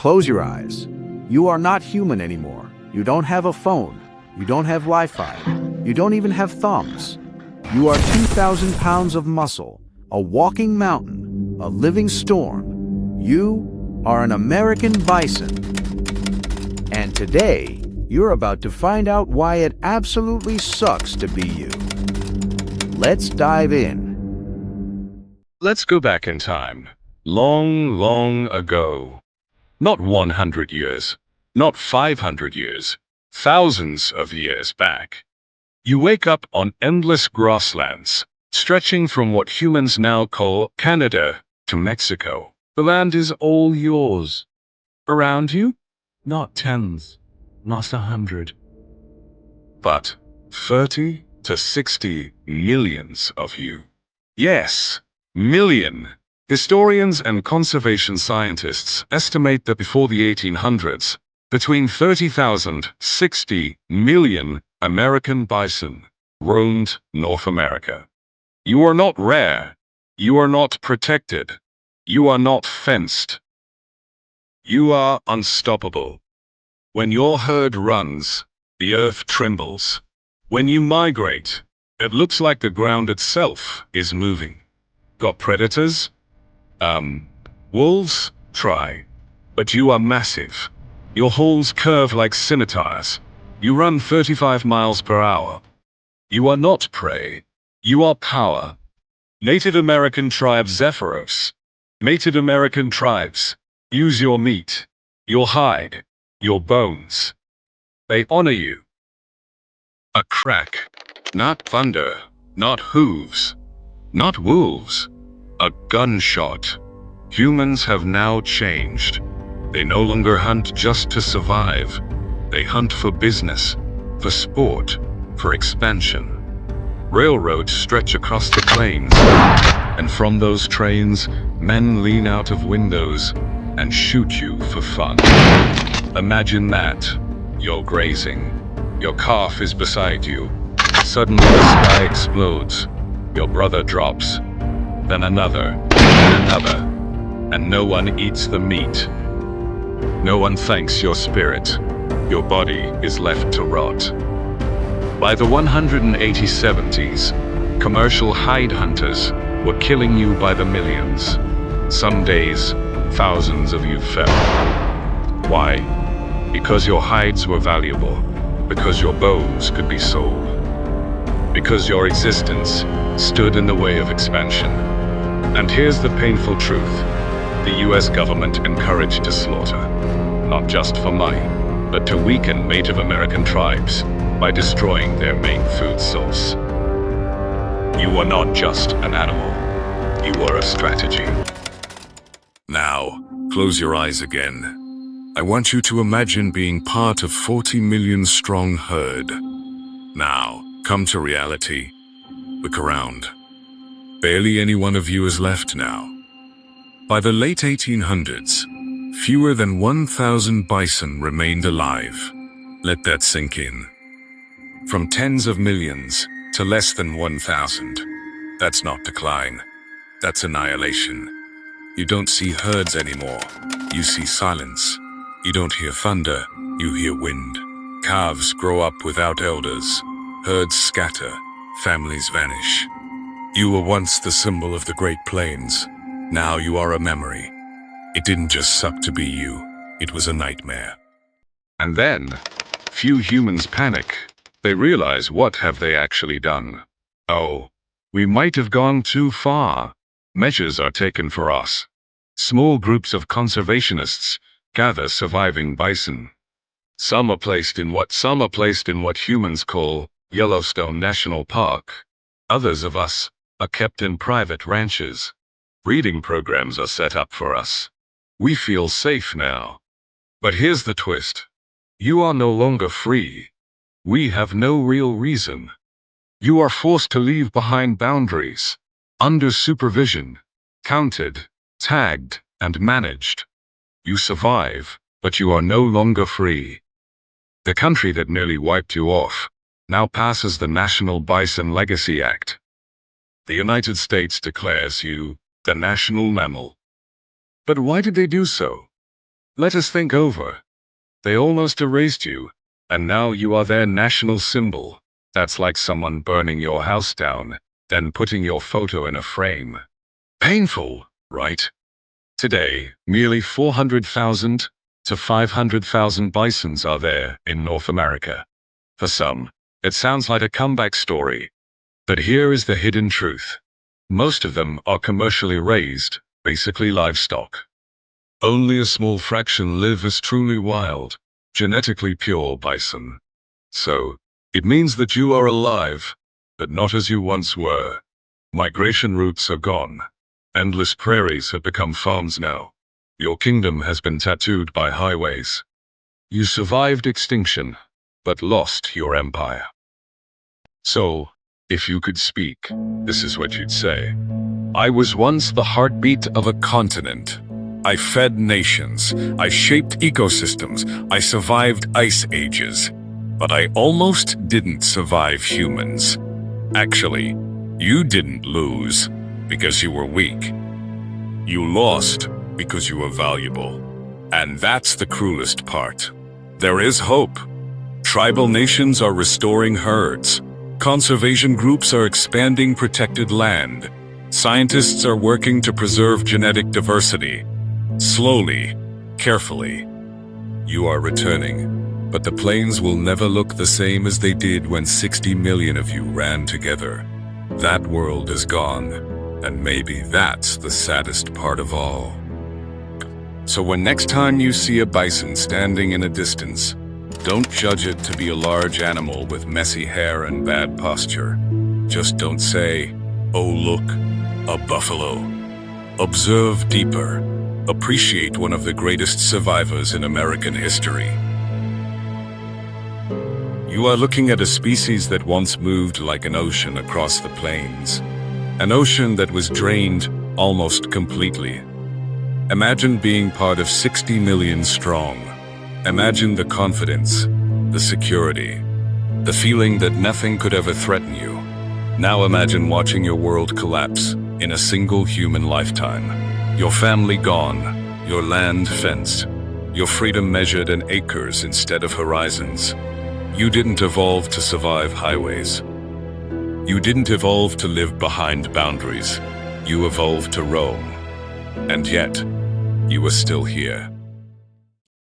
Close your eyes. You are not human anymore. You don't have a phone. You don't have Wi-Fi. You don't even have thumbs. You are 2,000 pounds of muscle, a walking mountain, a living storm. You are an American bison. And today, you're about to find out why it absolutely sucks to be you. Let's dive in. Let's go back in time. Long, long ago. Not 100 years, not 500 years, thousands of years back. You wake up on endless grasslands, stretching from what humans now call Canada to Mexico. The land is all yours. Around you, not tens, not 100, but 30 to 60 millions of you. Yes, million. Historians and conservation scientists estimate that before the 1800s, between 30,000 and 60 million American bison roamed North America. You are not rare. You are not protected. You are not fenced. You are unstoppable. When your herd runs, the earth trembles. When you migrate, it looks like the ground itself is moving. Got predators? Wolves? Try. But you are massive. Your horns curve like scimitars. You run 35 miles per hour. You are not prey. You are power. Native American tribe Zephyros. Native American tribes use your meat, your hide, your bones. They honor you. A crack. Not thunder. Not hooves. Not wolves. A gunshot. Humans have now changed. They no longer hunt just to survive. They hunt for business, for sport, for expansion. Railroads stretch across the plains, and from those trains, men lean out of windows and shoot you for fun. Imagine that. You're grazing. Your calf is beside you. Suddenly the sky explodes. Your brother drops. Then another, and another, and no one eats the meat. No one thanks your spirit. Your body is left to rot. By the 170s, commercial hide hunters were killing you by the millions. Some days, thousands of you fell. Why? Because your hides were valuable. Because your bows could be sold. Because your existence stood in the way of expansion. And here's the painful truth. The US government encouraged to slaughter, not just for money, but to weaken Native American tribes by destroying their main food source. You are not just an animal. You are a strategy. Now, close your eyes again. I want you to imagine being part of 40 million strong herd. Now, come to reality. Look around. Barely any one of you is left now. By the late 1800s, fewer than 1,000 bison remained alive. Let that sink in. From tens of millions to less than 1,000. That's not decline. That's annihilation. You don't see herds anymore. You see silence. You don't hear thunder. You hear wind. Calves grow up without elders. Herds scatter. Families vanish. You were once the symbol of the Great Plains. Now you are a memory. It didn't just suck to be you. It was a nightmare. And then, few humans panic. They realize, what have they actually done? Oh, we might have gone too far. Measures are taken for us. Small groups of conservationists gather surviving bison. Some are placed in what humans call Yellowstone National Park. Others of us are kept in private ranches. Breeding programs are set up for us. We feel safe now. But here's the twist. You are no longer free. We have no real reason. You are forced to leave behind boundaries, under supervision, counted, tagged, and managed. You survive, but you are no longer free. The country that nearly wiped you off now passes the National Bison Legacy Act. The United States declares you the national mammal. But why did they do so? Let us think over. They almost erased you, and now you are their national symbol. That's like someone burning your house down, then putting your photo in a frame. Painful, right? Today, merely 400,000 to 500,000 bisons are there in North America. For some, it sounds like a comeback story. But here is the hidden truth. Most of them are commercially raised, basically livestock. Only a small fraction live as truly wild, genetically pure bison. So, it means that you are alive, but not as you once were. Migration routes are gone. Endless prairies have become farms now. Your kingdom has been tattooed by highways. You survived extinction, but lost your empire. So, if you could speak, this is what you'd say. I was once the heartbeat of a continent. I fed nations. I shaped ecosystems. I survived ice ages. But I almost didn't survive humans. Actually, you didn't lose because you were weak. You lost because you were valuable. And that's the cruelest part. There is hope. Tribal nations are restoring herds. Conservation groups are expanding protected land. Scientists are working to preserve genetic diversity. Slowly, carefully. You are returning, but the plains will never look the same as they did when 60 million of you ran together. That world is gone, and maybe that's the saddest part of all. So when next time you see a bison standing in a distance, don't judge it to be a large animal with messy hair and bad posture. Just don't say, "Oh look, a buffalo." Observe deeper. Appreciate one of the greatest survivors in American history. You are looking at a species that once moved like an ocean across the plains. An ocean that was drained almost completely. Imagine being part of 60 million strong. Imagine the confidence, the security, the feeling that nothing could ever threaten you. Now imagine watching your world collapse in a single human lifetime. Your family gone, your land fenced, your freedom measured in acres instead of horizons. You didn't evolve to survive highways. You didn't evolve to live behind boundaries. You evolved to roam. And yet, you are still here.